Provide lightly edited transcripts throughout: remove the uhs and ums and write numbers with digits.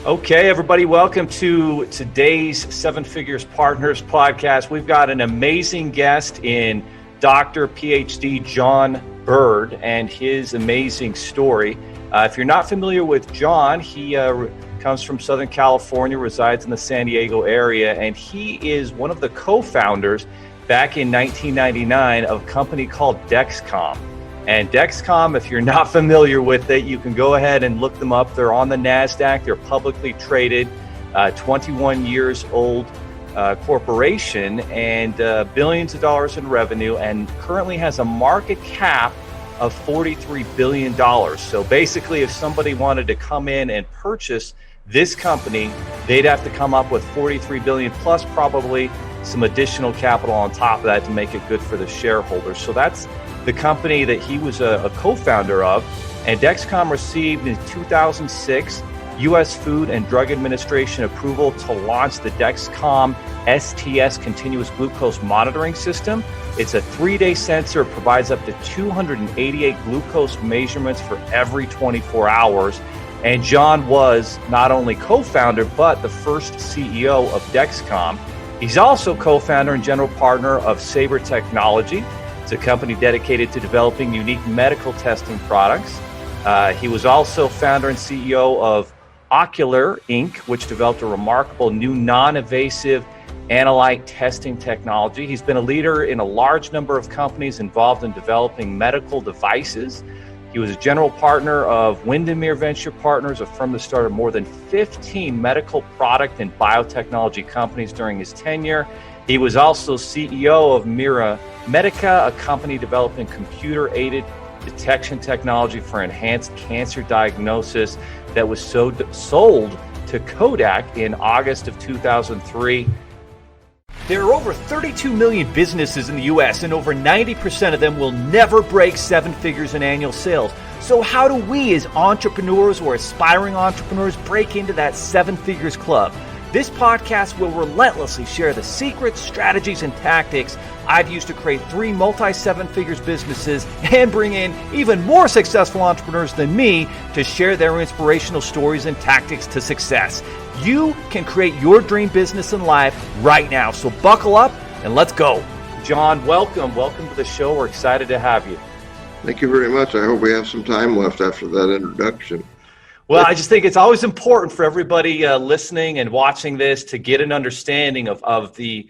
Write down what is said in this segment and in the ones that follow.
Okay, everybody, welcome to today's Seven Figures Partners podcast. We've got an amazing guest in Dr. PhD John Burd and his amazing story. If you're not familiar with John, he comes from Southern California, resides in the San Diego area, and he is one of the co-founders back in 1999 of a company called DexCom. And DexCom, if you're not familiar with it, you can go ahead and look them up. They're on the NASDAQ. They're publicly traded, 21 years old corporation, and billions of dollars in revenue, and currently has a market cap of $43 billion. So basically, if somebody wanted to come in and purchase this company, they'd have to come up with $43 billion plus probably some additional capital on top of that to make it good for the shareholders. So that's the company that he was a co-founder of. And DexCom received in 2006 U.S. Food and Drug Administration approval to launch the DexCom STS continuous glucose monitoring system. It's a 3-day sensor. It provides up to 288 glucose measurements for every 24 hours. And John was not only co-founder, but the first CEO of DexCom. He's also co-founder and general partner of Sabur Technology. It's a company dedicated to developing unique medical testing products. He was also founder and CEO of Ocular Inc., which developed a remarkable new non-invasive analyte testing technology. He's been a leader in a large number of companies involved in developing medical devices. He was a general partner of Windermere Venture Partners, a firm that started more than 15 medical product and biotechnology companies during his tenure. He was also CEO of Mira Medica, a company developing computer-aided detection technology for enhanced cancer diagnosis that was sold to Kodak in August of 2003. There are over 32 million businesses in the U.S., and over 90% of them will never break 7 figures in annual sales. So how do we as entrepreneurs or aspiring entrepreneurs break into that 7 figures club? This podcast will relentlessly share the secrets, strategies, and tactics I've used to create 3 multi-7 figures businesses and bring in even more successful entrepreneurs than me to share their inspirational stories and tactics to success. You can create your dream business and life right now. So buckle up and let's go. John, welcome. Welcome to the show. We're excited to have you. Thank you very much. I hope we have some time left after that introduction. Well, I just think it's always important for everybody listening and watching this to get an understanding of the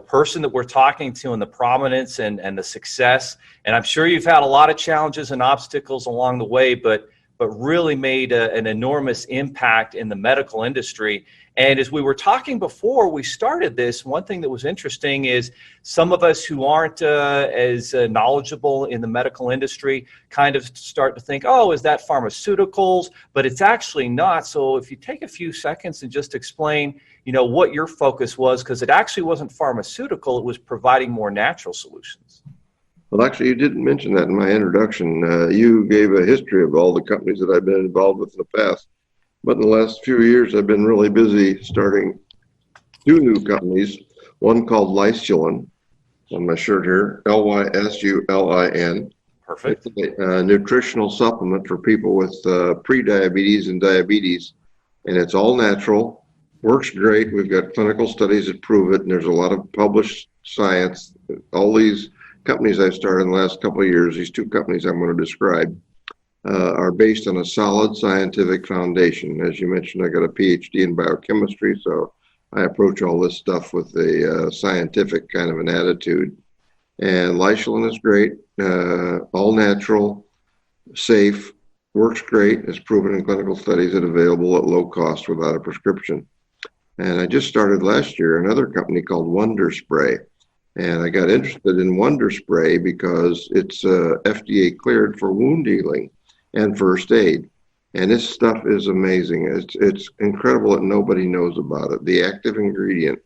person that we're talking to and the prominence and the success. And I'm sure you've had a lot of challenges and obstacles along the way, but really made an enormous impact in the medical industry. And as we were talking before we started this, one thing that was interesting is some of us who aren't as knowledgeable in the medical industry kind of start to think, oh, is that pharmaceuticals? But it's actually not. So if you take a few seconds and just explain, what your focus was, because it actually wasn't pharmaceutical, it was providing more natural solutions. Well, actually, you didn't mention that in my introduction. You gave a history of all the companies that I've been involved with in the past. But in the last few years, I've been really busy starting 2 new companies. One called Lysulin, on my shirt here, Lysulin. Perfect. It's a nutritional supplement for people with pre-diabetes and diabetes. And it's all natural, works great. We've got clinical studies that prove it. And there's a lot of published science. All these companies I've started in the last couple of years, these 2 companies I'm going to describe, are based on a solid scientific foundation. As you mentioned, I got a PhD in biochemistry, so I approach all this stuff with a scientific kind of an attitude. And Lysulin is great, all natural, safe, works great, is proven in clinical studies and available at low cost without a prescription. And I just started last year another company called Wonder Spray. And I got interested in Wonder Spray because it's FDA cleared for wound healing and first aid. And this stuff is amazing. It's incredible that nobody knows about it. The active ingredient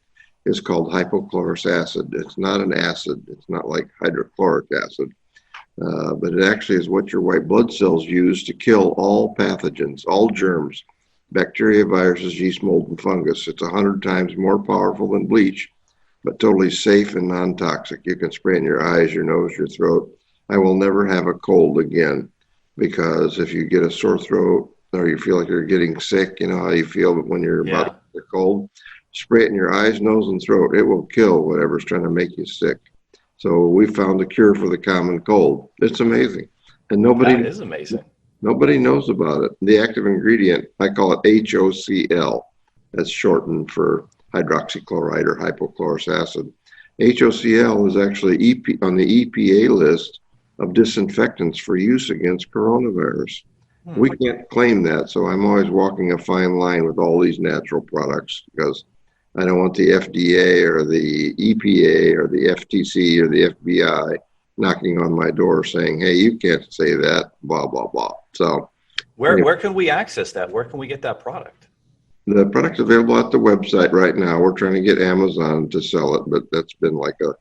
is called hypochlorous acid. It's not an acid. It's not like hydrochloric acid. But it actually is what your white blood cells use to kill all pathogens, all germs, bacteria, viruses, yeast, mold, and fungus. It's 100 times more powerful than bleach, but totally safe and non-toxic. You can spray in your eyes, your nose, your throat. I will never have a cold again, because if you get a sore throat or you feel like you're getting sick, you know how you feel when you're about Yeah. to get cold, spray it in your eyes, nose, and throat. It will kill whatever's trying to make you sick. So we found a cure for the common cold. It's amazing. And That is amazing. nobody knows about it. The active ingredient, I call it HOCl. That's shortened for hydroxychloride or hypochlorous acid. HOCl is actually on the EPA list of disinfectants for use against coronavirus. We can't claim that, so I'm always walking a fine line with all these natural products because I don't want the FDA or the EPA or the FTC or the FBI knocking on my door saying, hey, you can't say that, blah, blah, blah. So Where can we access that? Where can we get that product? the product's available at the website right now. We're trying to get Amazon to sell it, but that's been like a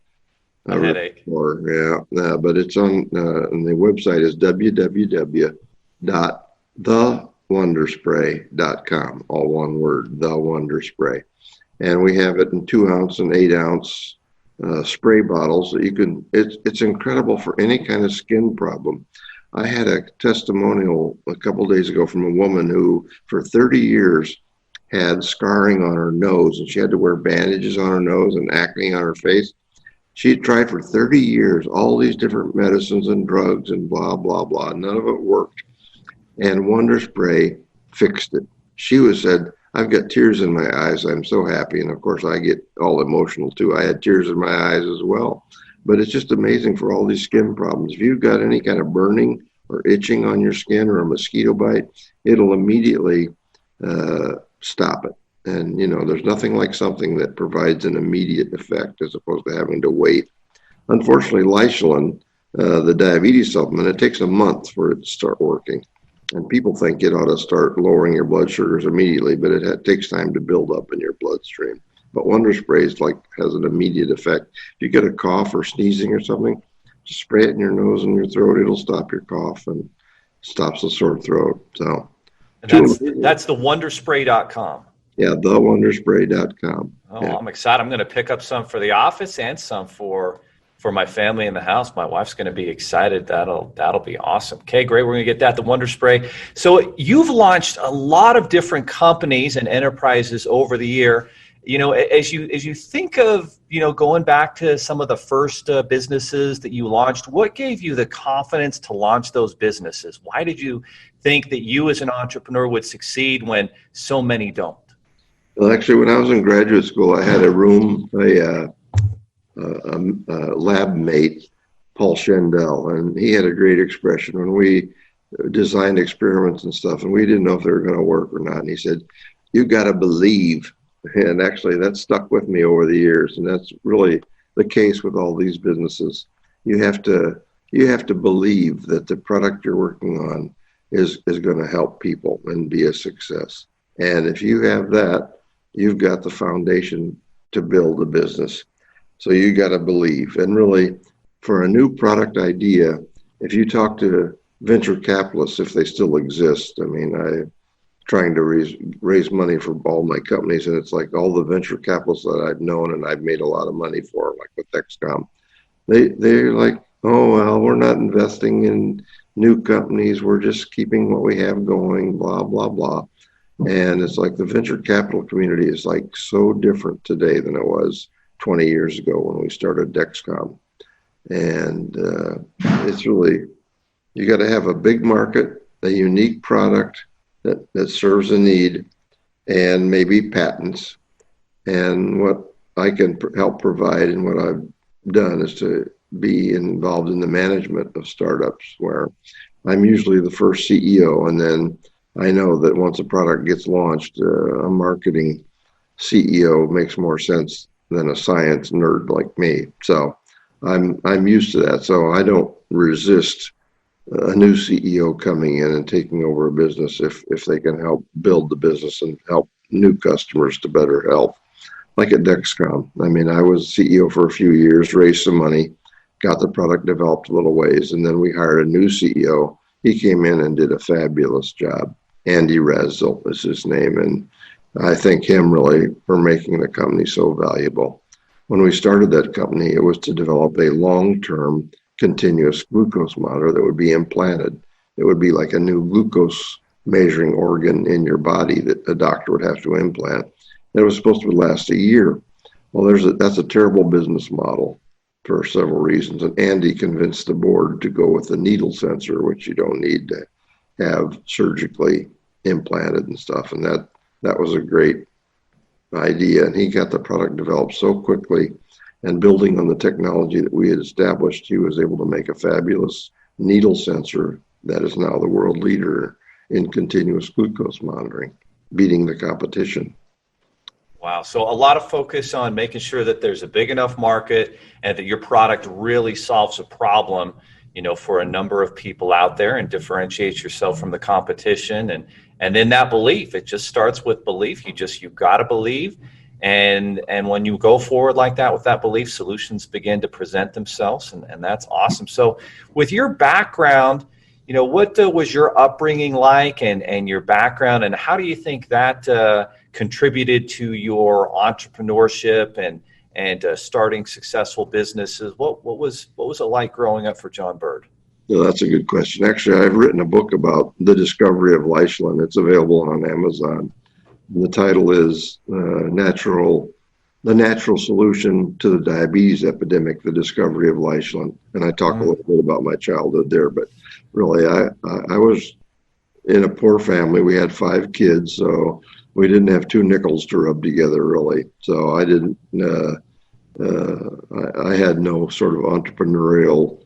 headache. But it's on, and the website is www.thewonderspray.com, all one word, The Wonder Spray. And we have it in 2-ounce and 8-ounce spray bottles that you can, it's incredible for any kind of skin problem. I had a testimonial a couple days ago from a woman who for 30 years had scarring on her nose, and she had to wear bandages on her nose and acne on her face. She had tried for 30 years all these different medicines and drugs and blah, blah, blah. None of it worked. And Wonder Spray fixed it. She said, I've got tears in my eyes. I'm so happy. And of course, I get all emotional too. I had tears in my eyes as well. But it's just amazing for all these skin problems. If you've got any kind of burning or itching on your skin or a mosquito bite, it'll immediately stop it. And, you know, there's nothing like something that provides an immediate effect as opposed to having to wait. Unfortunately, Lysolin, the diabetes supplement, it takes a month for it to start working. And people think it ought to start lowering your blood sugars immediately, but it takes time to build up in your bloodstream. But Wonder Spray has an immediate effect. If you get a cough or sneezing or something, just spray it in your nose and your throat. It'll stop your cough and stops the sore throat. So that's the wonderspray.com. Yeah, thewonderspray.com. Oh, yeah. I'm excited. I'm going to pick up some for the office and some for my family in the house. My wife's going to be excited. That'll be awesome. Okay, great. We're going to get that, the Wonder Spray. So you've launched a lot of different companies and enterprises over the year. You know, as you think of, you know, going back to some of the first businesses that you launched, what gave you the confidence to launch those businesses? Why did you think that you as an entrepreneur would succeed when so many don't? Well, actually, when I was in graduate school, I had a lab mate, Paul Schendel, and he had a great expression when we designed experiments and stuff, and we didn't know if they were going to work or not. And he said, "You got to believe." And actually, that stuck with me over the years, and that's really the case with all these businesses. You have to believe that the product you're working on is going to help people and be a success. And if you have that, you've got the foundation to build a business. So you got to believe. And really, for a new product idea, if you talk to venture capitalists, if they still exist, I mean, I'm trying to raise money for all my companies, and it's like all the venture capitalists that I've known and I've made a lot of money for, like with DexCom, they're like, oh, well, we're not investing in new companies. We're just keeping what we have going, blah, blah, blah. And it's like the venture capital community is like so different today than it was 20 years ago when we started DexCom. And it's really, you got to have a big market, a unique product that serves a need, and maybe patents. And what I can help provide and what I've done is to be involved in the management of startups, where I'm usually the first CEO, and then I know that once a product gets launched, a marketing CEO makes more sense than a science nerd like me. So I'm used to that. So I don't resist a new CEO coming in and taking over a business if they can help build the business and help new customers to better health. Like at DexCom. I mean, I was CEO for a few years, raised some money, got the product developed a little ways, and then we hired a new CEO. He came in and did a fabulous job. Andy Razel is his name, and I thank him really for making the company so valuable. When we started that company, it was to develop a long-term continuous glucose monitor that would be implanted. It would be like a new glucose measuring organ in your body that a doctor would have to implant. And it was supposed to last a year. Well, that's a terrible business model for several reasons. And Andy convinced the board to go with the needle sensor, which you don't need to have surgically implanted and stuff. And that was a great idea. And he got the product developed so quickly, and building on the technology that we had established, he was able to make a fabulous needle sensor that is now the world leader in continuous glucose monitoring, beating the competition. Wow. So a lot of focus on making sure that there's a big enough market and that your product really solves a problem, for a number of people out there, and differentiates yourself from the competition. And then that belief, it just starts with belief. You've got to believe. And when you go forward like that with that belief, solutions begin to present themselves. And that's awesome. So with your background, what was your upbringing like, and your background, and how do you think that contributed to your entrepreneurship and starting successful businesses? What was it like growing up for John Burd? Yeah, that's a good question. Actually, I've written a book about the discovery of Leishman. It's available on Amazon. The title is The Natural Solution to the Diabetes Epidemic, The Discovery of Leishman. And I talk a little bit about my childhood there, but really I was in a poor family. We had 5 kids, so we didn't have 2 nickels to rub together, really. So I didn't, I had no sort of entrepreneurial,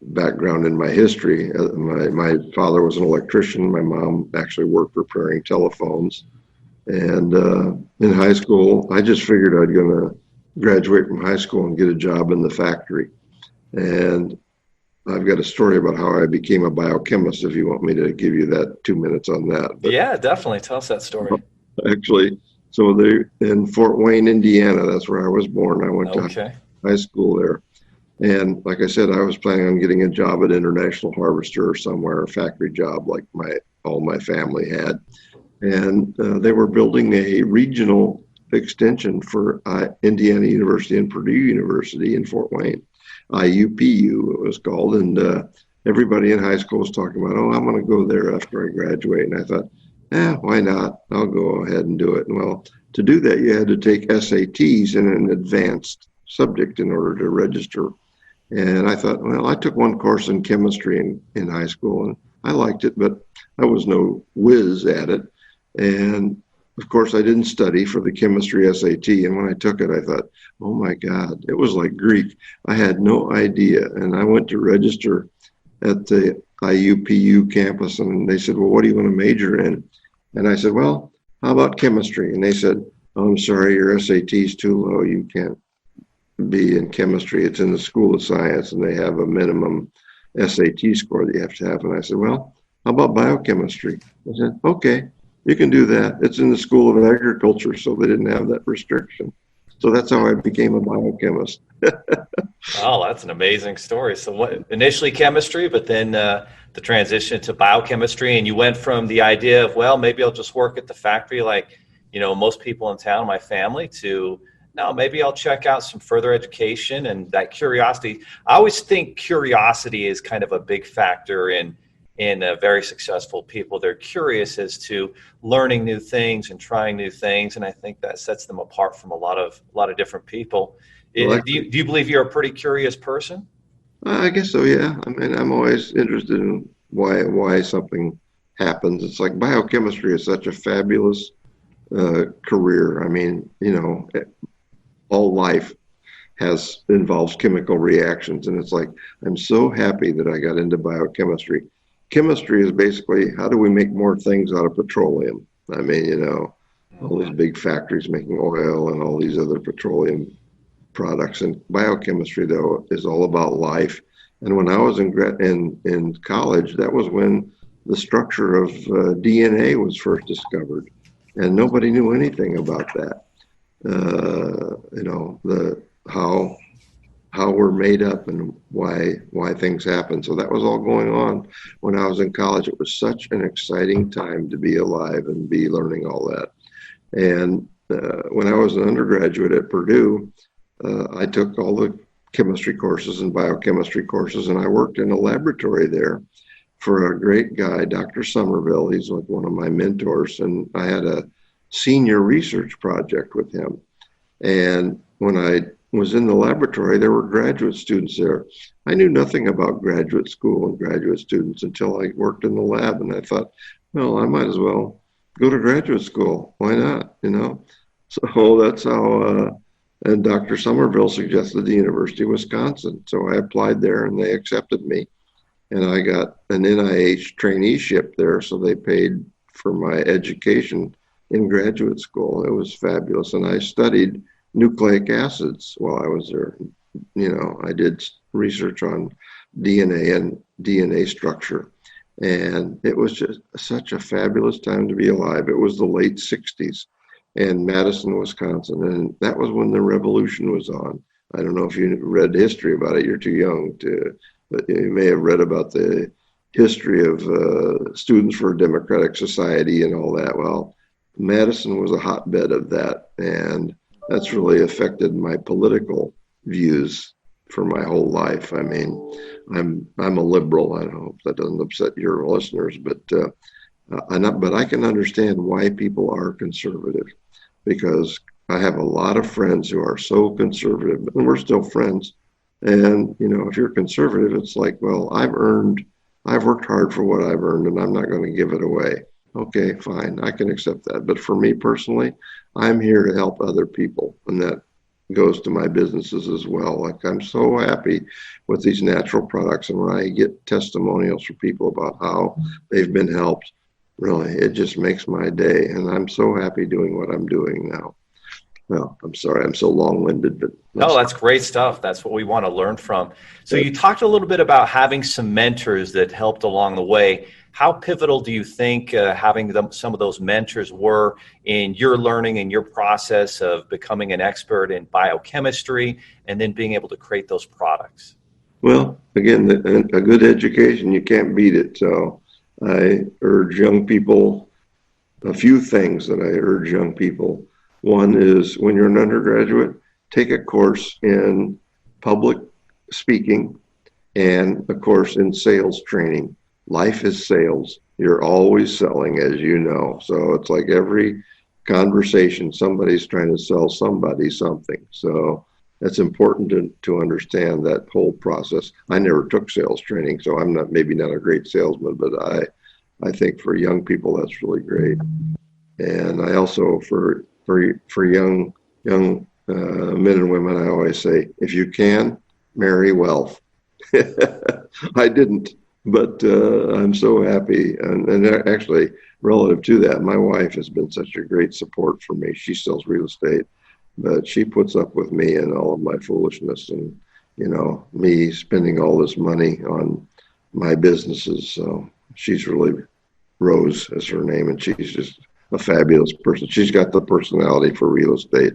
background in my history. My father was an electrician. My mom actually worked repairing telephones. And in high school, I just figured I'd going to graduate from high school and get a job in the factory. And I've got a story about how I became a biochemist, if you want me to give you that 2 minutes on that. But yeah, definitely. Tell us that story. Actually, so in Fort Wayne, Indiana, that's where I was born. I went to high school there. And like I said, I was planning on getting a job at International Harvester or somewhere, a factory job like all my family had. And they were building a regional extension for Indiana University and Purdue University in Fort Wayne. IUPU it was called, and everybody in high school was talking about, I'm going to go there after I graduate. And I thought, why not? I'll go ahead and do it. And well, to do that, you had to take SATs in an advanced subject in order to register. And I thought, well, I took one course in chemistry in high school, and I liked it, but I was no whiz at it. And of course, I didn't study for the chemistry SAT. And when I took it, I thought, oh my God, it was like Greek. I had no idea. And I went to register at the IUPU campus, and they said, well, what do you want to major in? And I said, well, how about chemistry? And they said, oh, I'm sorry, your SAT is too low. You can't be in chemistry. It's in the School of Science, and they have a minimum SAT score that you have to have. And I said, well, how about biochemistry? I said, okay, you can do that. It's in the School of Agriculture, so they didn't have that restriction. So that's how I became a biochemist. Oh, that's an amazing story. So initially chemistry, but then the transition to biochemistry, and you went from the idea of, well, maybe I'll just work at the factory like, most people in town, my family, to no, maybe I'll check out some further education. And that curiosity, I always think curiosity is kind of a big factor in very successful people. They're curious as to learning new things and trying new things, and I think that sets them apart from a lot of different people. Do you believe you're a pretty curious person? I guess so, yeah. I mean, I'm always interested in why something happens. It's like biochemistry is such a fabulous career. I mean, all life involves chemical reactions, and it's like, I'm so happy that I got into biochemistry. Chemistry is basically, how do we make more things out of petroleum? I mean, all these big factories making oil and all these other petroleum products. And biochemistry, though, is all about life. And when I was in college, that was when the structure of DNA was first discovered, and nobody knew anything about that. How we're made up and why things happen. So that was all going on when I was in college. It was such an exciting time to be alive and be learning all that. And when I was an undergraduate at Purdue, I took all the chemistry courses and biochemistry courses, and I worked in a laboratory there for a great guy, Dr. Somerville. He's like one of my mentors, and I had a senior research project with him. And when I was in the laboratory, there were graduate students there. I knew nothing about graduate school and graduate students until I worked in the lab, and I thought, well, I might as well go to graduate school. Why not? You know? So that's how, and Dr. Somerville suggested the University of Wisconsin. So I applied there and they accepted me. And I got an NIH traineeship there. So they paid for my education in graduate school. It was fabulous. And I studied nucleic acids while I was there. You know, I did research on DNA and DNA structure. And it was just such a fabulous time to be alive. It was the late 60s in Madison, Wisconsin. And that was when the revolution was on. I don't know if you read history about it. You're too young to, but you may have read about the history of Students for a Democratic Society and all that. Well, Madison was a hotbed of that. And that's really affected my political views for my whole life. I mean, I'm a liberal. I hope that doesn't upset your listeners, but I can understand why people are conservative, because I have a lot of friends who are so conservative, and we're still friends. And you know, if you're conservative, it's like, well, I've worked hard for what I've earned, and I'm not going to give it away. Okay, fine, I can accept that. But for me personally, I'm here to help other people, and that goes to my businesses as well. Like, I'm so happy with these natural products, and when I get testimonials from people about how they've been helped, really, it just makes my day. And I'm so happy doing what I'm doing now. Well, I'm sorry, I'm so long-winded, but no, that's great stuff. That's what we want to learn from. So you talked a little bit about having some mentors that helped along the way. How pivotal do you think having some of those mentors were in your learning and your process of becoming an expert in biochemistry and then being able to create those products? Well, again, a good education, you can't beat it. So I urge young people, a few things that I urge young people. One is, when you're an undergraduate, take a course in public speaking and a course in sales training. Life is sales. You're always selling, as you know. So it's like every conversation, somebody's trying to sell somebody something. So it's important to understand that whole process. I never took sales training, so I'm maybe not a great salesman, but I think for young people, that's really great. And I also, for young men and women, I always say, if you can, marry wealth. I didn't, but I'm so happy. And actually, relative to that, my wife has been such a great support for me. She sells real estate, but she puts up with me and all of my foolishness and, you know, me spending all this money on my businesses. So she's really, Rose is her name, and she's just a fabulous person. She's got the personality for real estate.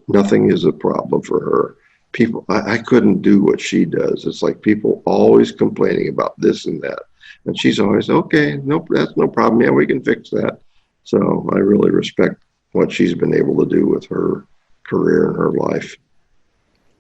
Nothing is a problem for her. People, I couldn't do what she does. It's like people always complaining about this and that. And she's always, okay, nope, that's no problem. Yeah, we can fix that. So I really respect what she's been able to do with her career and her life.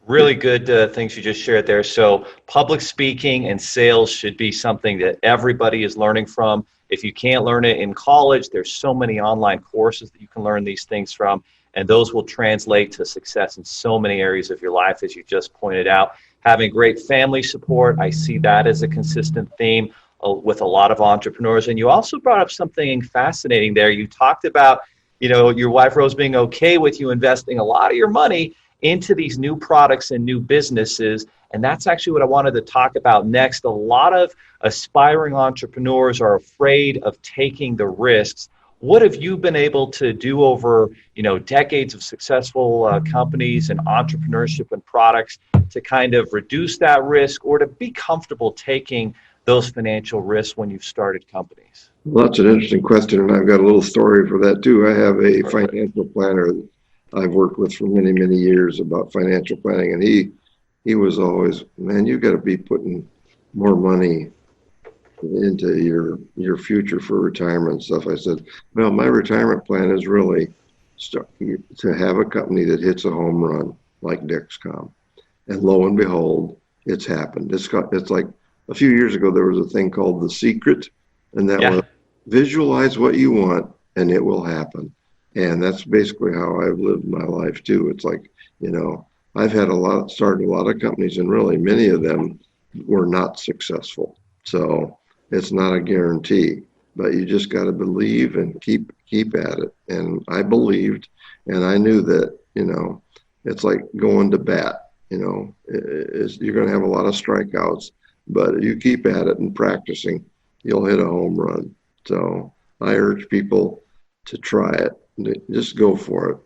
Really good things you just shared there. So public speaking and sales should be something that everybody is learning from. If you can't learn it in college, there's so many online courses that you can learn these things from, and those will translate to success in so many areas of your life, as you just pointed out. Having great family support, I see that as a consistent theme with a lot of entrepreneurs. And you also brought up something fascinating there. You talked about, you know, your wife Rose being okay with you investing a lot of your money into these new products and new businesses. And that's actually what I wanted to talk about next. A lot of aspiring entrepreneurs are afraid of taking the risks. What have you been able to do over, you know, decades of successful companies and entrepreneurship and products to kind of reduce that risk or to be comfortable taking those financial risks when you've started companies? Well, that's an interesting question, and I've got a little story for that too. I have a financial planner that I've worked with for many, many years about financial planning, and he was always, man, you got to be putting more money into your future for retirement and stuff. I said, well, my retirement plan is really to have a company that hits a home run like DexCom. And lo and behold, it's happened. It's like a few years ago, there was a thing called The Secret, and that was Yeah. visualize what you want and it will happen. And that's basically how I've lived my life too. It's like, I've started a lot of companies, and really many of them were not successful. So it's not a guarantee, but you just got to believe and keep at it. And I believed, and I knew that, it's like going to bat, you're going to have a lot of strikeouts, but you keep at it and practicing, you'll hit a home run. So I urge people to try it. Just go for it.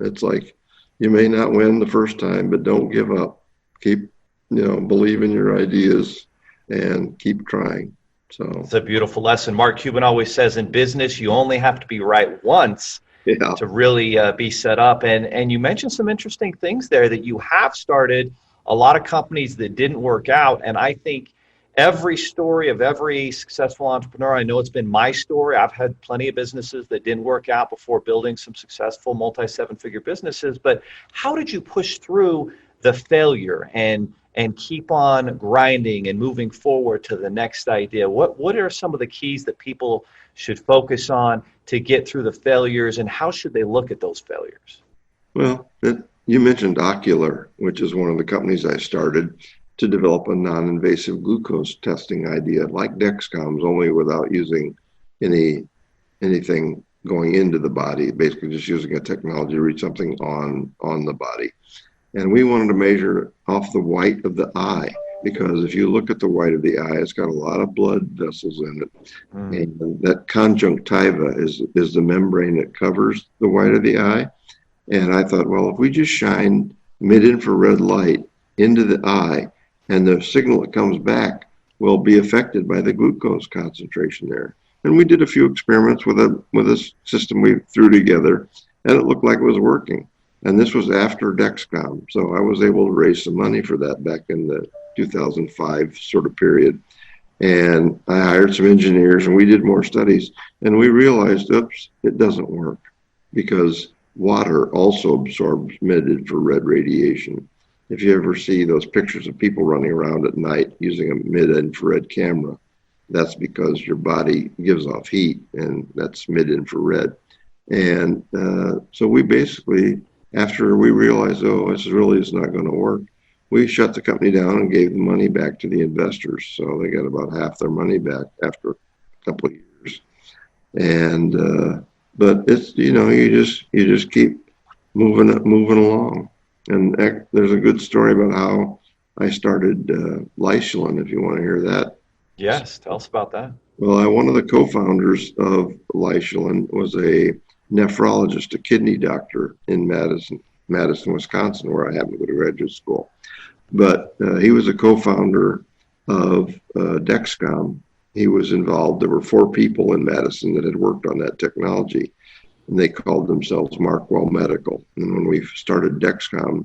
It's like you may not win the first time, but don't give up. Keep, believe in your ideas and keep trying. So it's a beautiful lesson. Mark Cuban always says in business, you only have to be right once to really be set up. And you mentioned some interesting things there, that you have started a lot of companies that didn't work out. And I think every story of every successful entrepreneur, I know it's been my story. I've had plenty of businesses that didn't work out before building some successful multi-seven-figure businesses. But how did you push through the failure and keep on grinding and moving forward to the next idea? What are some of the keys that people should focus on to get through the failures, and how should they look at those failures? Well, you mentioned Ocular, which is one of the companies I started to develop a non-invasive glucose testing idea like DexCom's, only without using anything going into the body, basically just using a technology to read something on the body. And we wanted to measure off the white of the eye, because if you look at the white of the eye, it's got a lot of blood vessels in it. And that conjunctiva is the membrane that covers the white of the eye. And I thought, well, if we just shine mid-infrared light into the eye, and the signal that comes back will be affected by the glucose concentration there. And we did a few experiments with a system we threw together, and it looked like it was working. And this was after DexCom, so I was able to raise some money for that back in the 2005 sort of period. And I hired some engineers, and we did more studies, and we realized, oops, it doesn't work, because water also absorbs mid-infrared radiation. If you ever see those pictures of people running around at night using a mid-infrared camera, that's because your body gives off heat, and that's mid-infrared. And so we basically, after we realized, this really is not going to work, we shut the company down and gave the money back to the investors. So they got about half their money back after a couple of years. And but it's, you just keep moving along. And there's a good story about how I started Leishman, if you want to hear that. Yes, tell us about that. Well, one of the co-founders of Leishman was a nephrologist, a kidney doctor in Madison, Wisconsin, where I happened to go to graduate school. But he was a co-founder of DexCom. He was involved. There were 4 people in Madison that had worked on that technology, and they called themselves Markwell Medical. And when we started DexCom,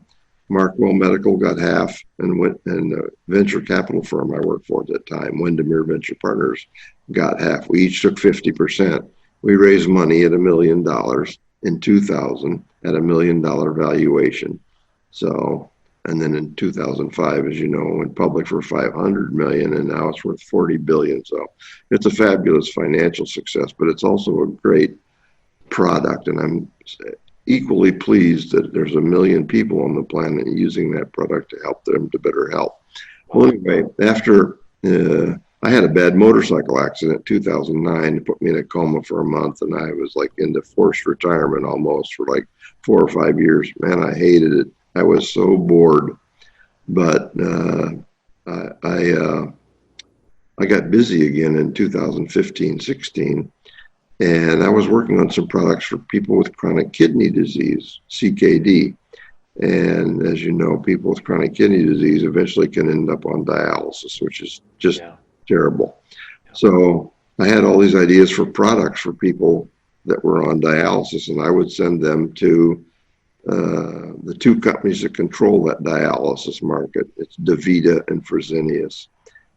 Markwell Medical got half, and the venture capital firm I worked for at that time, Windermere Venture Partners, got half. We each took 50%. We raised money at $1 million in 2000 at $1 million valuation. So, and then in 2005, as you know, went public for $500 million, and now it's worth $40 billion. So it's a fabulous financial success, but it's also a great product, and I'm equally pleased that there's 1 million people on the planet using that product to help them to better health. Well, anyway, after I had a bad motorcycle accident in 2009. It put me in a coma for a month, and I was like into forced retirement almost for like 4 or 5 years. Man, I hated it. I was so bored. But I got busy again in 2015, 16, and I was working on some products for people with chronic kidney disease, CKD. And as you know, people with chronic kidney disease eventually can end up on dialysis, which is just terrible. So I had all these ideas for products for people that were on dialysis, and I would send them to the 2 companies that control that dialysis market. It's DaVita and Fresenius.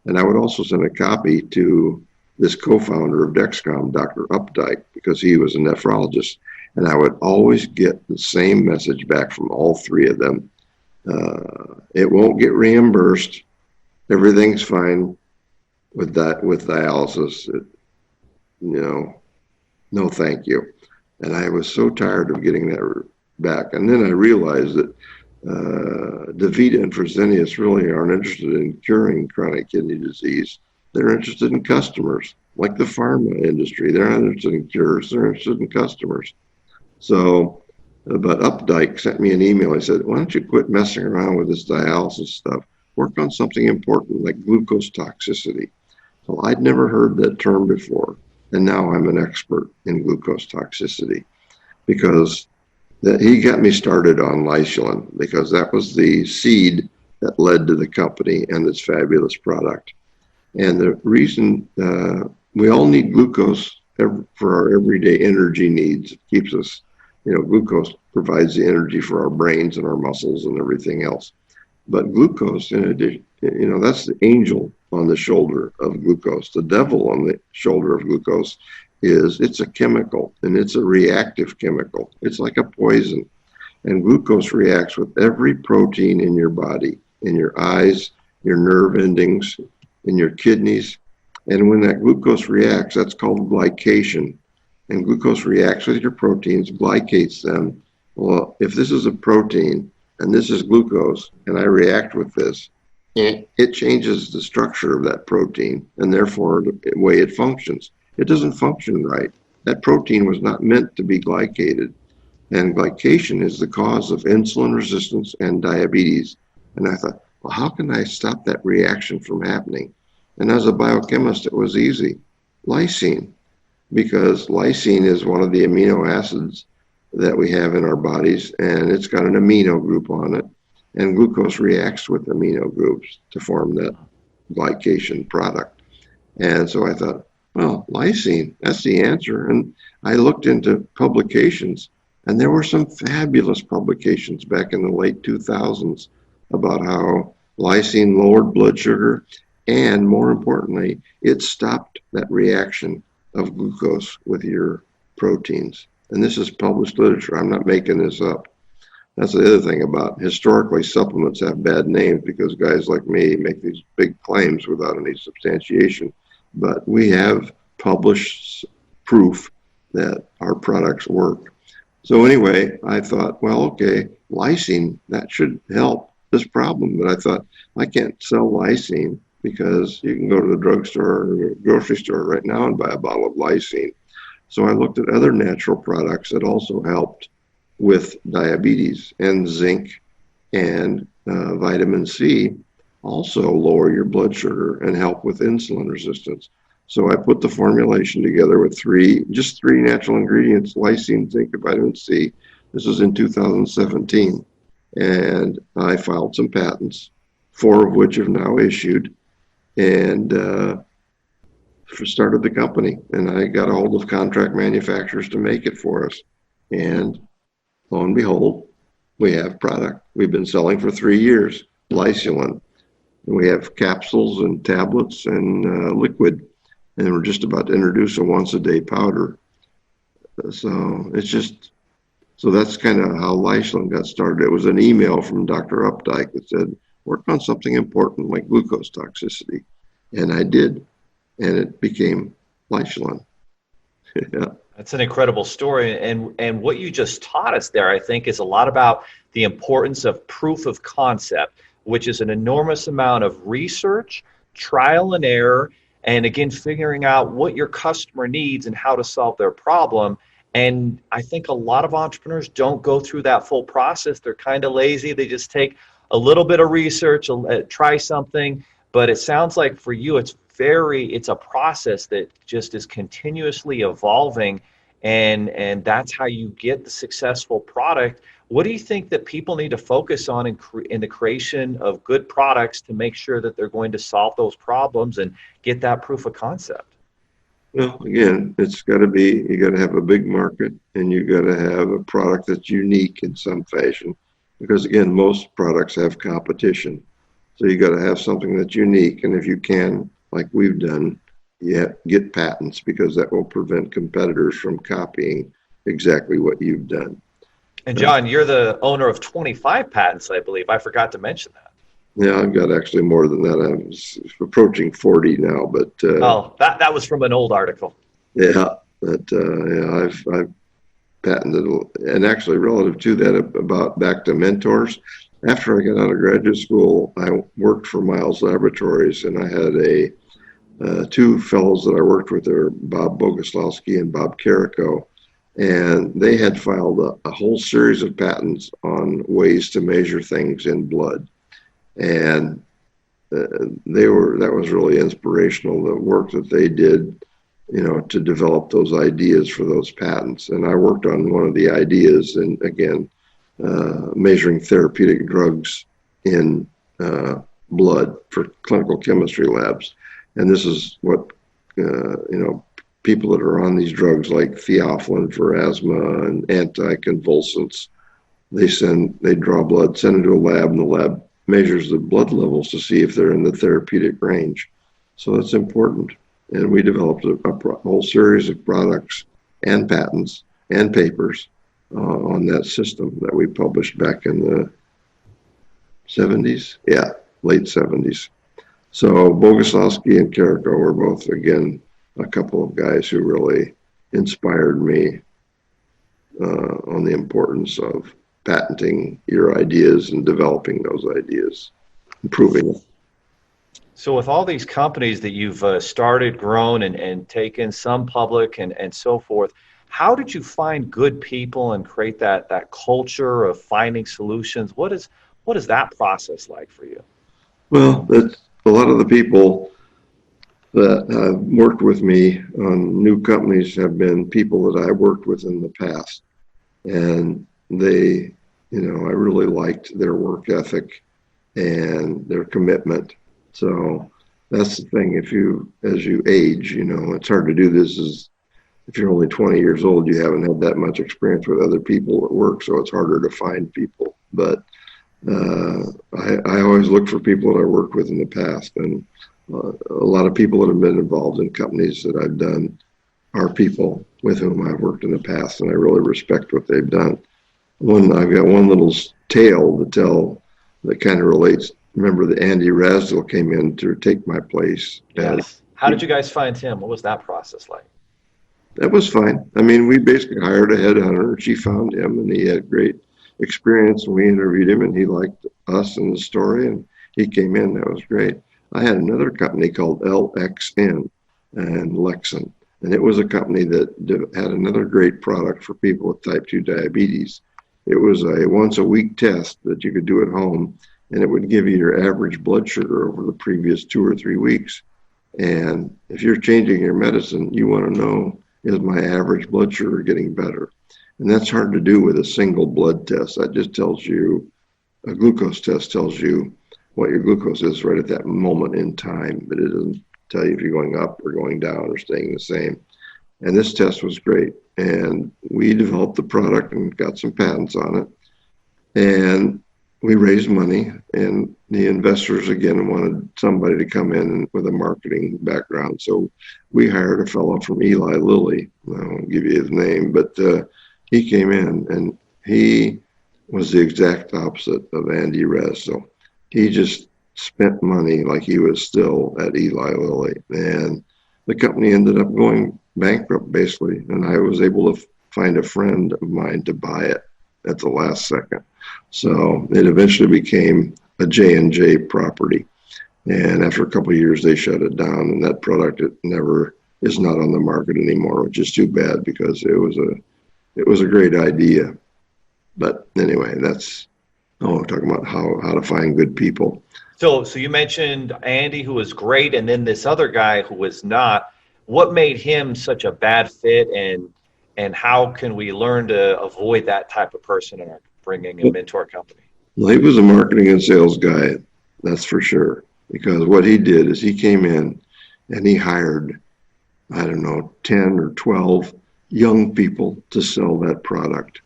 And I would also send a copy to this co-founder of DexCom, Dr. Updike, because he was a nephrologist. And I would always get the same message back from all 3 of them. It won't get reimbursed. Everything's fine. with dialysis. No, thank you. And I was so tired of getting that back. And then I realized that DaVita and Fresenius really aren't interested in curing chronic kidney disease. They're interested in customers, like the pharma industry. They're not interested in cures. They're interested in customers. So, but Updike sent me an email. He said, why don't you quit messing around with this dialysis stuff? Work on something important like glucose toxicity. So I'd never heard that term before. And now I'm an expert in glucose toxicity because he got me started on Lysulin because that was the seed that led to the company and this fabulous product. And the reason we all need glucose for our everyday energy needs. It keeps us, glucose provides the energy for our brains and our muscles and everything else. But glucose, in addition, that's the angel on the shoulder of glucose. The devil on the shoulder of glucose it's a chemical, and it's a reactive chemical. It's like a poison. And glucose reacts with every protein in your body, in your eyes, your nerve endings, in your kidneys. And when that glucose reacts, that's called glycation. And glucose reacts with your proteins, glycates them. Well, if this is a protein and this is glucose, and I react with this, it changes the structure of that protein and therefore the way it functions. It doesn't function right. That protein was not meant to be glycated. And glycation is the cause of insulin resistance and diabetes. And I thought, well, how can I stop that reaction from happening? And as a biochemist, it was easy. Lysine, because lysine is one of the amino acids that we have in our bodies, and it's got an amino group on it. And glucose reacts with amino groups to form that glycation product. And so I thought, well, lysine, that's the answer. And I looked into publications, and there were some fabulous publications back in the late 2000s about how lysine lowered blood sugar, and more importantly, it stopped that reaction of glucose with your proteins. And this is published literature. I'm not making this up. That's the other thing about historically supplements have bad names because guys like me make these big claims without any substantiation. But we have published proof that our products work. So anyway, I thought, well, okay, lysine, that should help this problem. But I thought, I can't sell lysine because you can go to the drugstore or grocery store right now and buy a bottle of lysine. So I looked at other natural products that also helped with diabetes, and zinc and vitamin C also lower your blood sugar and help with insulin resistance. So I put the formulation together with just three natural ingredients, lysine, zinc, and vitamin C. This was in 2017. And I filed some patents, 4 of which have now issued, and started the company. And I got a hold of contract manufacturers to make it for us. And lo and behold, we have product. We've been selling for 3 years, Lysulin. We have capsules and tablets and liquid. And we're just about to introduce a once-a-day powder. So that's kind of how Lysulin got started. It was an email from Dr. Updike that said, work on something important like glucose toxicity. And I did. And it became Lysulin. Yeah. That's an incredible story. And what you just taught us there, I think, is a lot about the importance of proof of concept, which is an enormous amount of research, trial and error, and again, figuring out what your customer needs and how to solve their problem. And I think a lot of entrepreneurs don't go through that full process. They're kind of lazy. They just take a little bit of research, try something. But it sounds like for you, it's a process that just is continuously evolving, and that's how you get the successful product. What do you think that people need to focus on in the creation of good products to make sure that they're going to solve those problems and get that proof of concept? Well, again, you got to have a big market, and you got to have a product that's unique in some fashion, because again, most products have competition. So you got to have something that's unique, and if you can, like we've done, get patents, because that will prevent competitors from copying exactly what you've done. And John, you're the owner of 25 patents, I believe. I forgot to mention that. Yeah, I've got actually more than that. I'm approaching 40 now, but Oh, that was from an old article. yeah, yeah, I've patented, and actually relative to that, about back to mentors. After I got out of graduate school, I worked for Miles Laboratories, and I had two fellows that I worked with there, Bob Boguslawski and Bob Carrico, and they had filed a whole series of patents on ways to measure things in blood. And that was really inspirational, the work that they did, to develop those ideas for those patents. And I worked on one of the ideas, and again, measuring therapeutic drugs in blood for clinical chemistry labs. And this is what, people that are on these drugs like theophylline for asthma and anticonvulsants, they draw blood, send it to a lab, and the lab measures the blood levels to see if they're in the therapeutic range. So that's important. And we developed a whole series of products and patents and papers on that system that we published back in the 70s. Yeah, late 70s. So Boguslawski and Carrico were both, again, a couple of guys who really inspired me on the importance of patenting your ideas and developing those ideas, improving them. So with all these companies that you've started, grown, and taken some public and so forth, how did you find good people and create that culture of finding solutions? What is that process like for you? Well, it's a lot of the people that have worked with me on new companies have been people that I worked with in the past. And they, I really liked their work ethic and their commitment. So that's the thing. As you age, it's hard to do this if you're only 20 years old, you haven't had that much experience with other people at work. So it's harder to find people. But I always look for people that I worked with in the past. And a lot of people that have been involved in companies that I've done are people with whom I've worked in the past, and I really respect what they've done. I've got one little tale to tell that kind of relates. Remember that Andy Rasdell came in to take my place. Yes. How did you guys find him? What was that process like? That was fine. I mean, we basically hired a headhunter. She found him, and he had great experience. And we interviewed him, and he liked us and the story, and he came in. That was great. I had another company called LXN and Lexan. And it was a company that had another great product for people with type 2 diabetes. It was a once a week test that you could do at home, and it would give you your average blood sugar over the previous 2 or 3 weeks. And if you're changing your medicine, you want to know, is my average blood sugar getting better? And that's hard to do with a single blood test. That just tells you, a glucose test tells you what your glucose is right at that moment in time, but it doesn't tell you if you're going up or going down or staying the same. And this test was great. And we developed the product and got some patents on it. And we raised money, and the investors again wanted somebody to come in with a marketing background. So we hired a fellow from Eli Lilly. I won't give you his name, but he came in, and he was the exact opposite of Andy Rasdell. He just spent money like he was still at Eli Lilly, and the company ended up going bankrupt basically. And I was able to find a friend of mine to buy it at the last second. So it eventually became a J&J property. And after a couple of years, they shut it down, and that product is not on the market anymore, which is too bad because it was a great idea. But anyway, we're talking about how to find good people. So you mentioned Andy, who was great, and then this other guy who was not. What made him such a bad fit, and how can we learn to avoid that type of person in our bringing him into our company? Well, he was a marketing and sales guy, that's for sure. Because what he did is he came in and he hired, 10 or 12 young people to sell that product.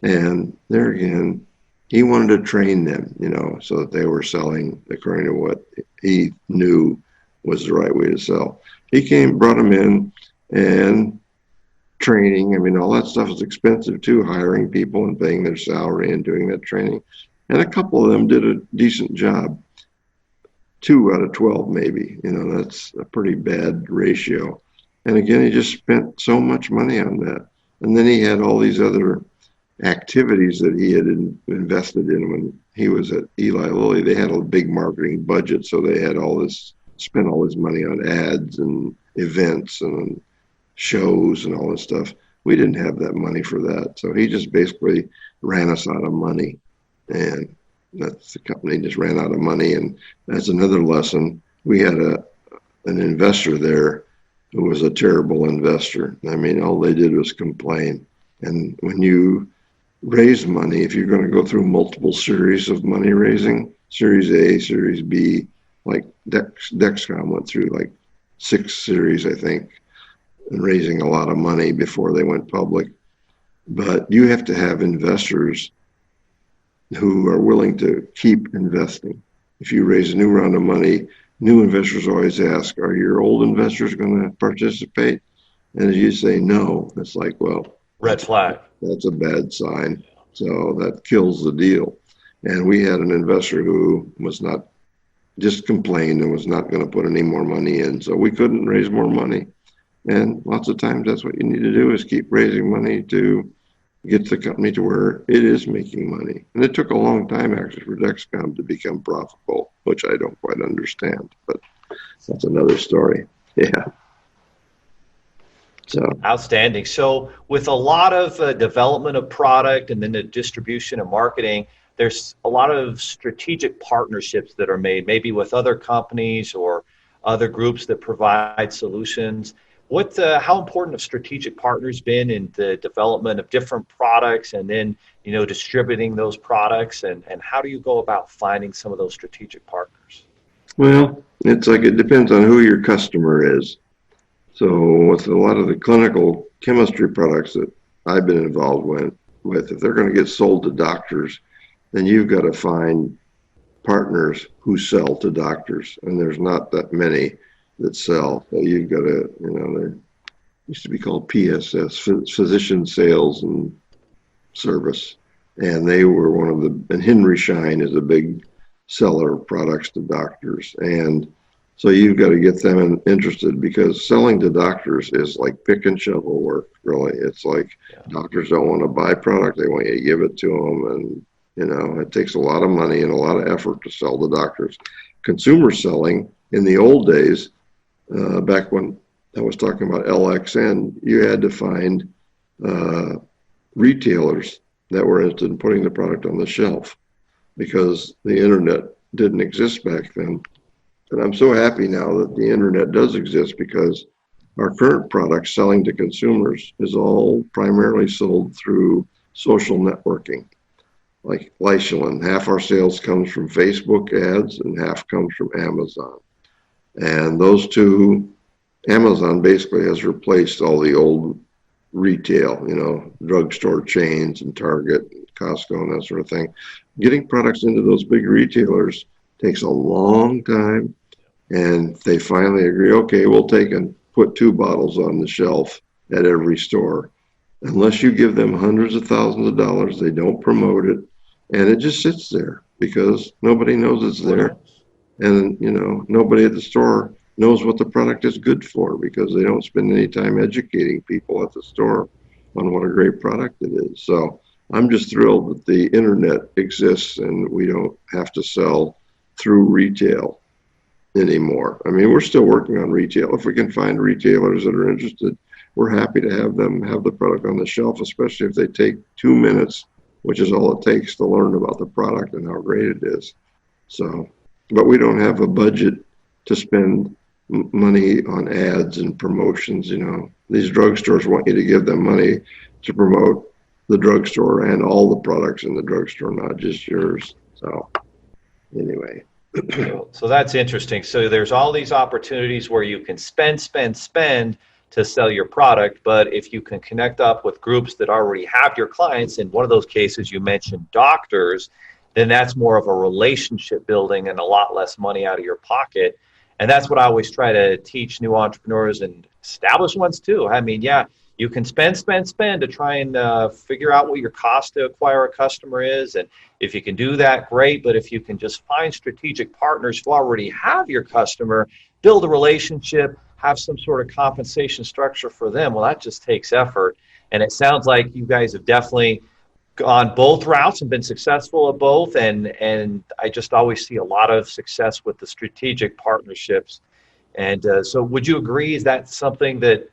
And there again, he wanted to train them, so that they were selling according to what he knew was the right way to sell. He brought them in, and training, all that stuff is expensive too, hiring people and paying their salary and doing that training. And a couple of them did a decent job. 2 out of 12 maybe. That's a pretty bad ratio. And again, he just spent so much money on that. And then he had all these other activities that he had invested in when he was at Eli Lilly. They had a big marketing budget, so they had spent all this money on ads and events and shows and all this stuff. We didn't have that money for that. So he just basically ran us out of money. And that's the company just ran out of money. And that's another lesson. We had an investor there who was a terrible investor. I mean, all they did was complain. And when you raise money, if you're going to go through multiple series of money raising, Series A, Series B, like DexCom went through like 6 series, I think, and raising a lot of money before they went public. But you have to have investors who are willing to keep investing. If you raise a new round of money, new investors always ask, are your old investors going to participate? And if you say no, it's like, well, red flag. That's a bad sign. So that kills the deal. And we had an investor who was not, just complained and was not going to put any more money in. So we couldn't raise more money. And lots of times that's what you need to do, is keep raising money to get the company to where it is making money. And it took a long time actually for DexCom to become profitable, which I don't quite understand, but that's another story. Yeah. So outstanding. So with a lot of development of product and then the distribution and marketing, there's a lot of strategic partnerships that are made, maybe with other companies or other groups that provide solutions. How important have strategic partners been in the development of different products and then, distributing those products, and how do you go about finding some of those strategic partners? Well, it's like, it depends on who your customer is. So with a lot of the clinical chemistry products that I've been involved with, if they're going to get sold to doctors, then you've got to find partners who sell to doctors, and there's not that many that sell. So you've got to, they used to be called PSS, Physician Sales and Service, and they were one of and Henry Schein is a big seller of products to doctors. And so you've got to get them interested, because selling to doctors is like pick and shovel work, really. It's like doctors don't want to buy product, they want you to give it to them. And, it takes a lot of money and a lot of effort to sell to doctors. Consumer selling in the old days, back when I was talking about LXN, you had to find retailers that were interested in putting the product on the shelf, because the internet didn't exist back then. And I'm so happy now that the internet does exist, because our current product selling to consumers is all primarily sold through social networking. Like Lysolin, half our sales comes from Facebook ads and half comes from Amazon. And those two, Amazon basically has replaced all the old retail, drugstore chains and Target, and Costco, and that sort of thing. Getting products into those big retailers takes a long time, and they finally agree, okay, we'll take and put 2 bottles on the shelf at every store. Unless you give them hundreds of thousands of dollars, they don't promote it, and it just sits there because nobody knows it's there. And, nobody at the store knows what the product is good for, because they don't spend any time educating people at the store on what a great product it is. So I'm just thrilled that the internet exists and we don't have to sell through retail anymore. I mean, we're still working on retail. If we can find retailers that are interested, we're happy to have them have the product on the shelf, especially if they take 2 minutes, which is all it takes to learn about the product and how great it is. So, but we don't have a budget to spend money on ads and promotions. These drugstores want you to give them money to promote the drugstore and all the products in the drugstore, not just yours. So anyway. So that's interesting. So there's all these opportunities where you can spend to sell your product, but if you can connect up with groups that already have your clients, in one of those cases you mentioned doctors, then that's more of a relationship building and a lot less money out of your pocket. And that's what I always try to teach new entrepreneurs and established ones too. I mean, you can spend to try and figure out what your cost to acquire a customer is. And if you can do that, great. But if you can just find strategic partners who already have your customer, build a relationship, have some sort of compensation structure for them, well, that just takes effort. And it sounds like you guys have definitely gone both routes and been successful at both. And I just always see a lot of success with the strategic partnerships. And so would you agree, is that something that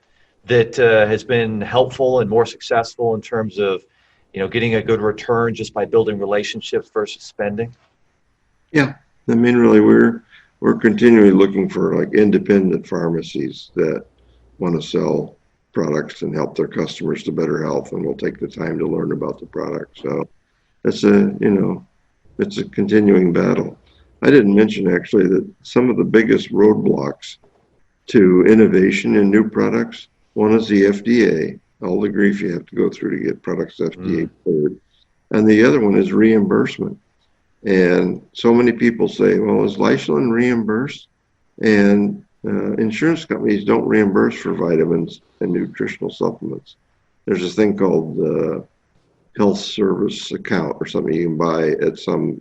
has been helpful and more successful in terms of, getting a good return just by building relationships versus spending? Yeah, I mean, really, we're continually looking for like independent pharmacies that want to sell products and help their customers to better health, and will take the time to learn about the product. So it's a continuing battle. I didn't mention actually that some of the biggest roadblocks to innovation in new products, one is the FDA, all the grief you have to go through to get products FDA cleared. And the other one is reimbursement. And so many people say, well, is Leishman reimbursed? And insurance companies don't reimburse for vitamins and nutritional supplements. There's this thing called health service account or something you can buy at some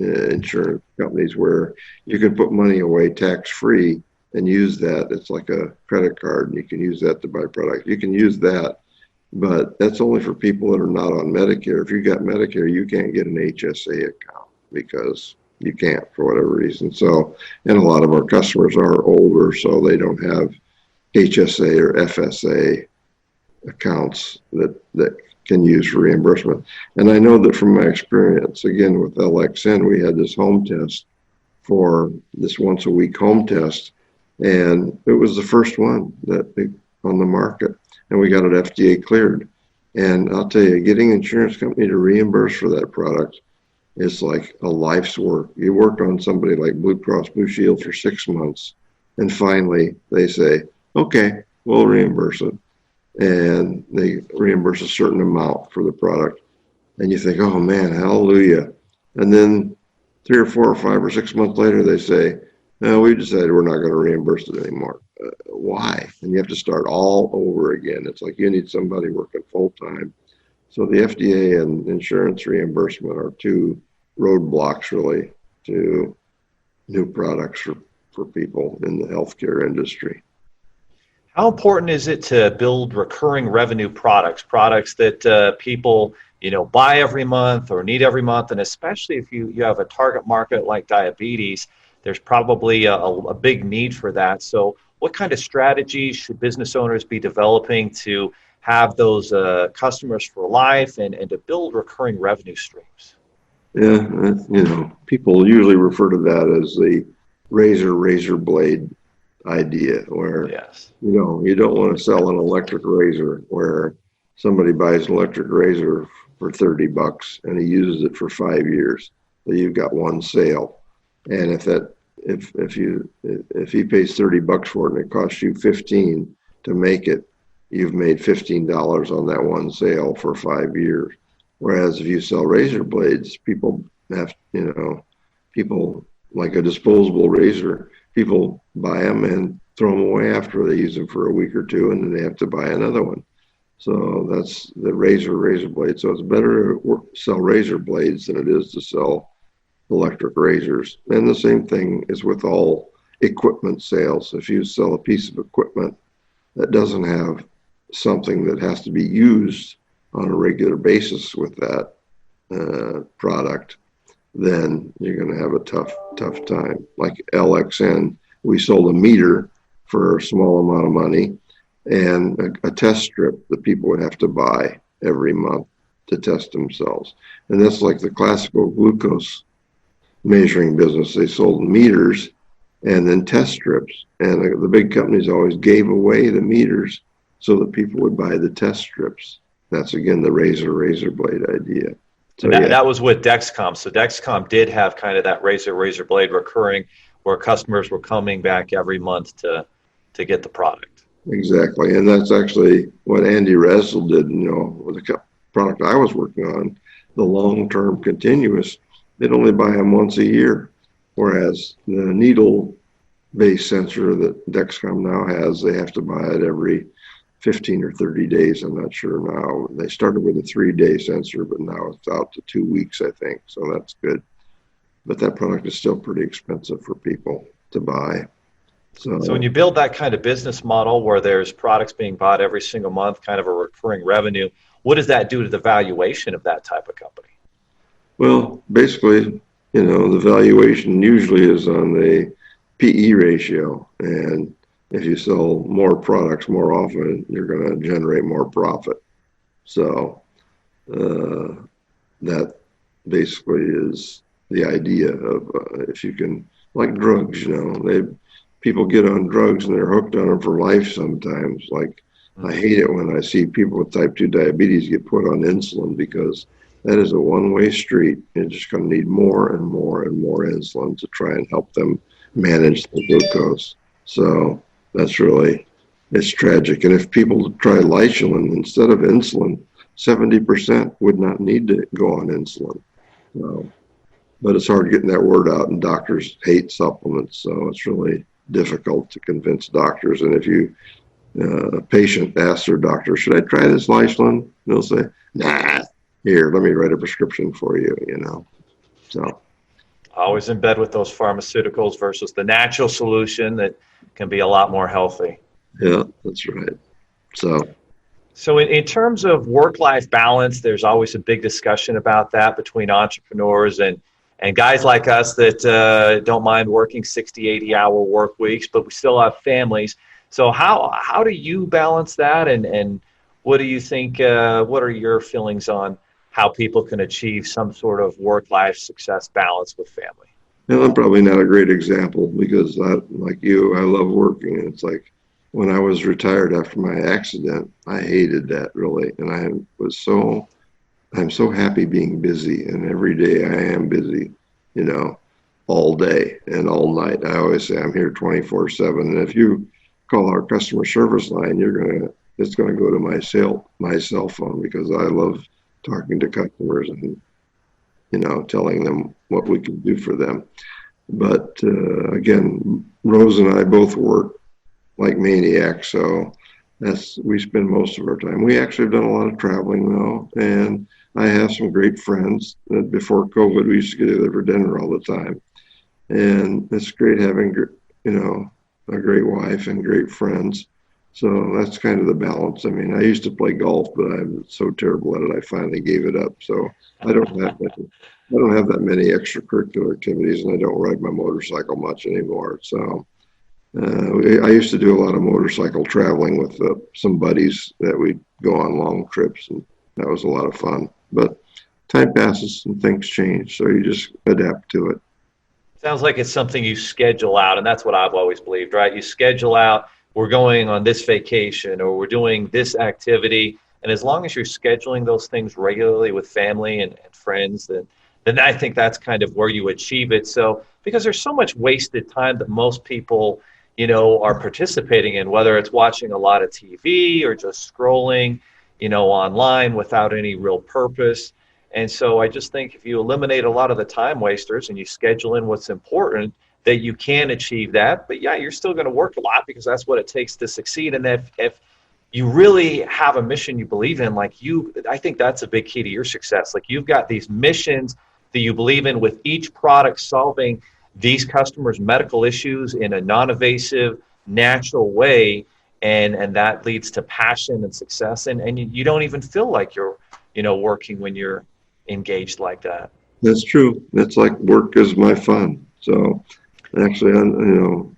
insurance companies where you can put money away tax-free and use that. It's like a credit card, and you can use that to buy products. You can use that, but that's only for people that are not on Medicare. If you got Medicare, you can't get an HSA account because you can't for whatever reason. So, and a lot of our customers are older, so they don't have HSA or FSA accounts that can use for reimbursement. And I know that from my experience, again, with LXN, we had this home test for this once a week home test. And it was the first one on the market, and we got it FDA cleared. And I'll tell you, getting an insurance company to reimburse for that product is like a life's work. You work on somebody like Blue Cross Blue Shield for 6 months, and finally they say, okay, we'll reimburse it. And they reimburse a certain amount for the product. And you think, oh man, hallelujah. And then 3 or 4 or 5 or 6 months later, they say, no, we decided we're not going to reimburse it anymore. Why? And you have to start all over again. It's like you need somebody working full time. So the FDA and insurance reimbursement are two roadblocks really to new products for people in the healthcare industry. How important is it to build recurring revenue products that people buy every month or need every month? And especially if you have a target market like diabetes, there's probably a big need for that. So what kind of strategies should business owners be developing to have those customers for life and to build recurring revenue streams? Yeah, people usually refer to that as the razor blade idea, where yes, you don't want to sell an electric razor where somebody buys an electric razor for $30 and he uses it for 5 years. So you've got one sale, and if he pays $30 for it and it costs you $15 to make it, you've made $15 on that one sale for 5 years. Whereas if you sell razor blades, people like a disposable razor, people buy them and throw them away after they use them for a week or two, and then they have to buy another one. So that's the razor blade. So it's better to sell razor blades than it is to sell electric razors. And the same thing is with all equipment sales. If you sell a piece of equipment that doesn't have something that has to be used on a regular basis with that product, then you're going to have a tough time. Like LXN, we sold a meter for a small amount of money and a test strip that people would have to buy every month to test themselves. And that's like the classical glucose measuring business. They sold meters and then test strips. And the big companies always gave away the meters so that people would buy the test strips. That's, again, the razor blade idea. So that was with DexCom. So DexCom did have kind of that razor blade recurring, where customers were coming back every month to get the product. Exactly. And that's actually what Andy Resl did, with the product I was working on, the long-term continuous. They'd only buy them once a year, whereas the needle-based sensor that DexCom now has, they have to buy it every 15 or 30 days. I'm not sure now. They started with a 3-day sensor, but now it's out to 2 weeks, I think. So that's good. But that product is still pretty expensive for people to buy. So when you build that kind of business model where there's products being bought every single month, kind of a recurring revenue, what does that do to the valuation of that type of company? Well, basically, the valuation usually is on the PE ratio. And if you sell more products more often, you're going to generate more profit. So that basically is the idea of if you can, like drugs, people get on drugs and they're hooked on them for life sometimes. Like, I hate it when I see people with type 2 diabetes get put on insulin, because that is a one-way street. You're just going to need more and more and more insulin to try and help them manage the glucose. So it's tragic. And if people try Lisulin instead of insulin, 70% would not need to go on insulin. So, but it's hard getting that word out, and doctors hate supplements. So it's really difficult to convince doctors. And if a patient asks their doctor, should I try this Lisulin? They'll say, nah, here, let me write a prescription for you, So Always in bed with those pharmaceuticals versus the natural solution that can be a lot more healthy. Yeah, that's right. So in terms of work-life balance, there's always a big discussion about that between entrepreneurs and guys like us that don't mind working 60, 80-hour work weeks, but we still have families. So how do you balance that? And what do you think, what are your feelings on how people can achieve some sort of work-life success balance with family? And I'm probably not a great example, because like you, I love working. And it's like when I was retired after my accident, I hated that really. And I'm so happy being busy, and every day I am busy, all day and all night. I always say I'm here 24/7. And if you call our customer service line, it's going to go to my cell phone, because I love talking to customers and, telling them what we can do for them. But again, Rose and I both work like maniacs. So we spend most of our time. We actually have done a lot of traveling though. And I have some great friends that before COVID, we used to get together for dinner all the time. And it's great having, a great wife and great friends. So that's kind of the balance. I mean, I used to play golf, but I'm so terrible at it, I finally gave it up. So I don't have that many extracurricular activities, and I don't ride my motorcycle much anymore. So I used to do a lot of motorcycle traveling with some buddies that we'd go on long trips, and that was a lot of fun. But time passes and things change, so you just adapt to it. Sounds like it's something you schedule out, and that's what I've always believed, right? You schedule out, we're going on this vacation, or we're doing this activity, and as long as you're scheduling those things regularly with family and friends, then I think that's kind of where you achieve it. So because there's so much wasted time that most people, are participating in, whether it's watching a lot of TV or just scrolling, online without any real purpose. And so I just think if you eliminate a lot of the time wasters and you schedule in what's important, that you can achieve that. But yeah, you're still going to work a lot, because that's what it takes to succeed. And if you really have a mission you believe in, I think that's a big key to your success. Like, you've got these missions that you believe in, with each product solving these customers' medical issues in a non-invasive, natural way. And that leads to passion and success. And you don't even feel like you're, working when you're engaged like that. That's true. That's like work is my fun. So actually, I don't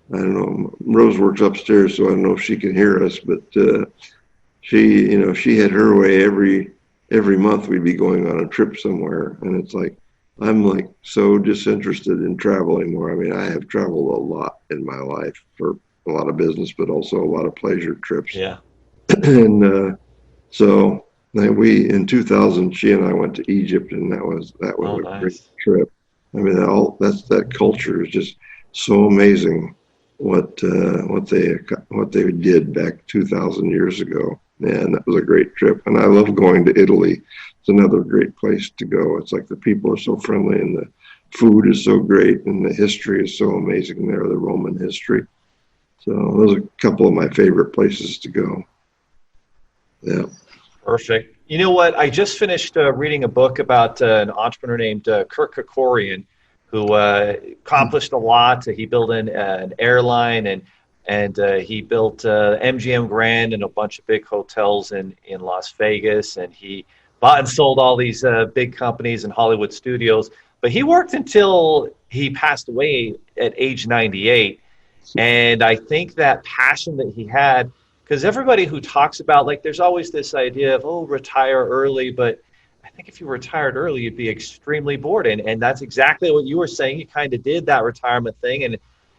know, Rose works upstairs, so I don't know if she can hear us, but she had her way. Every month we'd be going on a trip somewhere, and it's like, I'm like so disinterested in traveling more. I mean, I have traveled a lot in my life for a lot of business, but also a lot of pleasure trips. Yeah. And so in 2000, she and I went to Egypt, and that was nice. Great trip. I mean, that culture is just so amazing. What they did back 2,000 years ago. Man, that was a great trip. And I love going to Italy. It's another great place to go. It's like the people are so friendly, and the food is so great, and the history is so amazing there, the Roman history. So those are a couple of my favorite places to go. Yeah. Perfect. You know what? I just finished reading a book about an entrepreneur named Kirk Kerkorian, who accomplished a lot. He built an airline, and he built MGM Grand and a bunch of big hotels in Las Vegas. And he bought and sold all these big companies and Hollywood studios. But he worked until he passed away at age 98. And I think that passion that he had, because everybody who talks about, like, there's always this idea of, oh, retire early. But I think if you retired early, you'd be extremely bored. And that's exactly what you were saying. You kind of did that retirement thing. And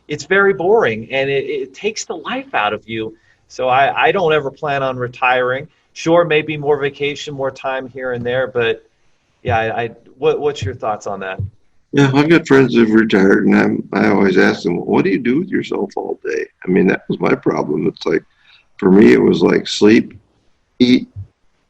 it's very boring, and it takes the life out of you. So I don't ever plan on retiring. Sure, maybe more vacation, more time here and there. But yeah, what's your thoughts on that? Yeah, I've got friends who've retired, and I always ask them, what do you do with yourself all day? I mean, that was my problem. It's like, for me, it was like sleep, eat,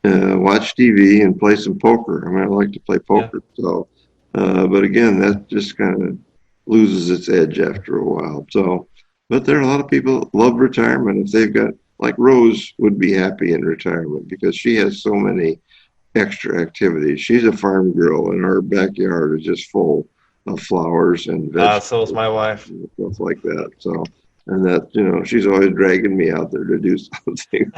watch TV, and play some poker. I mean, I like to play poker. Yeah. So, but again, that just kind of loses its edge after a while. So, but there are a lot of people that love retirement. If they've got, like Rose would be happy in retirement because she has so many extra activities. She's a farm girl, and our backyard is just full of flowers and vegetables. So is my wife. Stuff like that. So, and that, she's always dragging me out there to do something.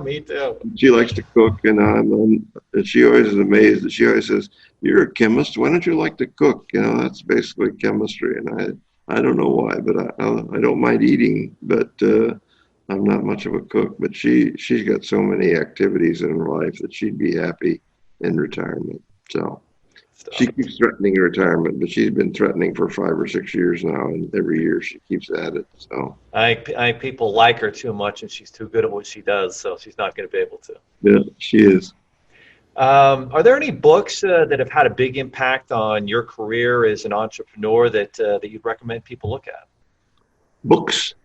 Me too. She likes to cook, and she always is amazed that she always says, "You're a chemist. Why don't you like to cook?" That's basically chemistry. And I don't know why, but I don't mind eating, but I'm not much of a cook. But she's got so many activities in her life that she'd be happy in retirement. So. She keeps threatening retirement, but she's been threatening for 5 or 6 years now, and every year she keeps at it. So I people like her too much, and she's too good at what she does, so she's not going to be able to. Yeah, she is. Are there any books that have had a big impact on your career as an entrepreneur that you'd recommend people look at? Books?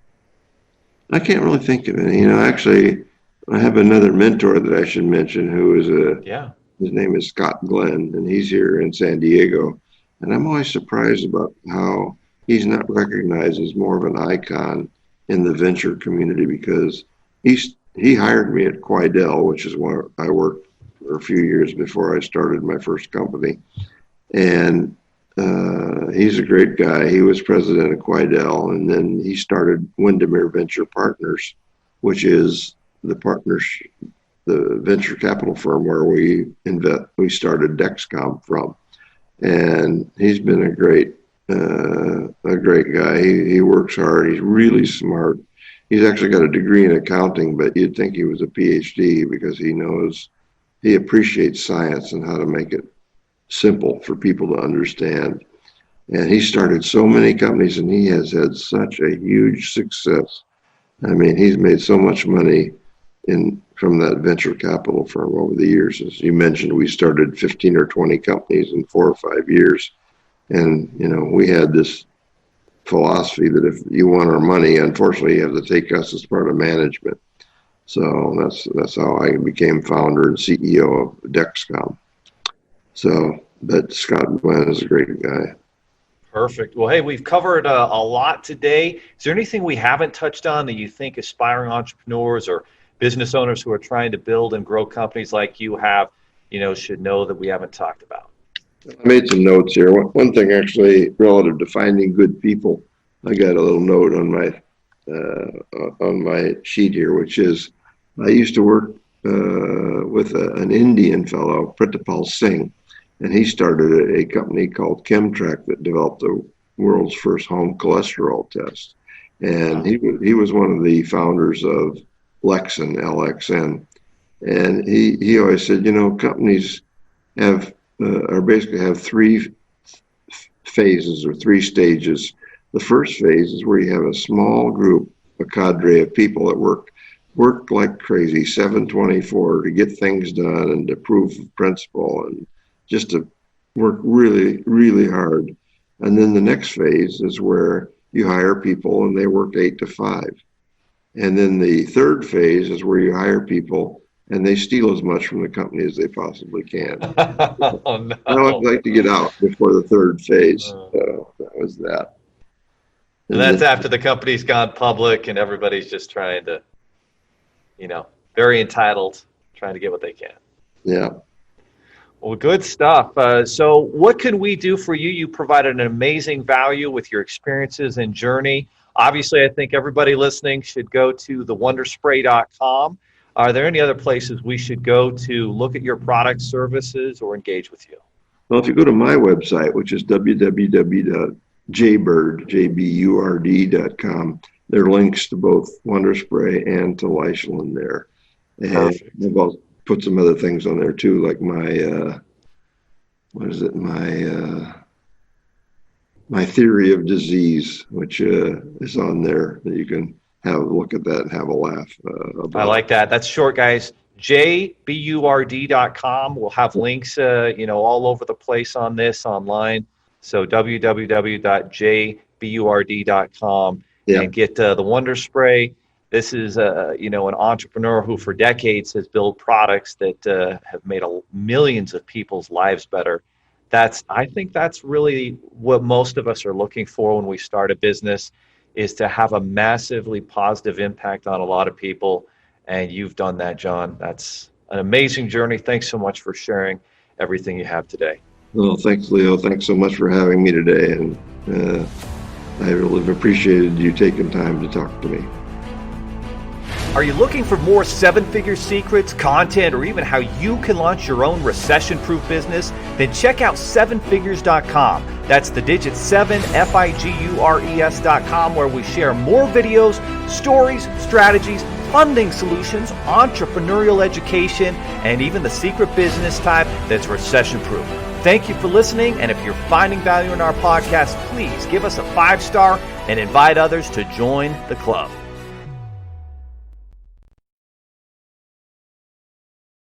I can't really think of any. Actually, I have another mentor that I should mention who is His name is Scott Glenn, and he's here in San Diego. And I'm always surprised about how he's not recognized as more of an icon in the venture community because he hired me at Quidel, which is where I worked for a few years before I started my first company. And he's a great guy. He was president of Quidel, and then he started Windermere Venture Partners, which is the venture capital firm where we started DexCom from. And he's been a great guy. He works hard. He's really smart. He's actually got a degree in accounting, but you'd think he was a PhD because he appreciates science and how to make it simple for people to understand. And he started so many companies, and he has had such a huge success. I mean, he's made so much money from that venture capital firm over the years. As you mentioned, we started 15 or 20 companies in 4 or 5 years. And, we had this philosophy that if you want our money, unfortunately, you have to take us as part of management. So that's how I became founder and CEO of DexCom. So, but Scott Glenn is a great guy. Perfect. Well, hey, we've covered a lot today. Is there anything we haven't touched on that you think aspiring entrepreneurs or business owners who are trying to build and grow companies like you have, should know that we haven't talked about? I made some notes here. One thing actually relative to finding good people, I got a little note on my sheet here, which is I used to work with an Indian fellow, Pritapal Singh, and he started a company called Chemtrack that developed the world's first home cholesterol test. And he was one of the founders of Lexan, LXN. And he always said, companies basically have 3 phases or 3 stages. The first phase is where you have a small group, a cadre of people that work like crazy, 7/24 to get things done and to prove principle and just to work really, really hard. And then the next phase is where you hire people and they work 8 to 5. And then the third phase is where you hire people and they steal as much from the company as they possibly can. Oh, no. I would like to get out before the third phase. That was that. And that's after the company's gone public and everybody's just trying to, very entitled, trying to get what they can. Yeah. Well, good stuff. So what can we do for you? You provided an amazing value with your experiences and journey. Obviously, I think everybody listening should go to thewonderspray.com. Are there any other places we should go to look at your products, services, or engage with you? Well, if you go to my website, which is www.jburd.com, there are links to both Wonder Spray and to Leishland there. And I've also put some other things on there too, like my my theory of disease, which is on there, that you can have a look at that and have a laugh about. I like that. That's short, guys. jburd.com. We'll have links, all over the place on this online. So www.jburd.com and get the Wonder Spray. This is, an entrepreneur who for decades has built products that have made millions of people's lives better. I think that's really what most of us are looking for when we start a business, is to have a massively positive impact on a lot of people. And you've done that, John. That's an amazing journey. Thanks so much for sharing everything you have today. Well, thanks, Leo. Thanks so much for having me today. And I really have appreciated you taking time to talk to me. Are you looking for more seven-figure secrets, content, or even how you can launch your own recession-proof business? Then check out sevenfigures.com. That's the digit 7, FIGURES.com, where we share more videos, stories, strategies, funding solutions, entrepreneurial education, and even the secret business type that's recession-proof. Thank you for listening, and if you're finding value in our podcast, please give us a 5-star and invite others to join the club.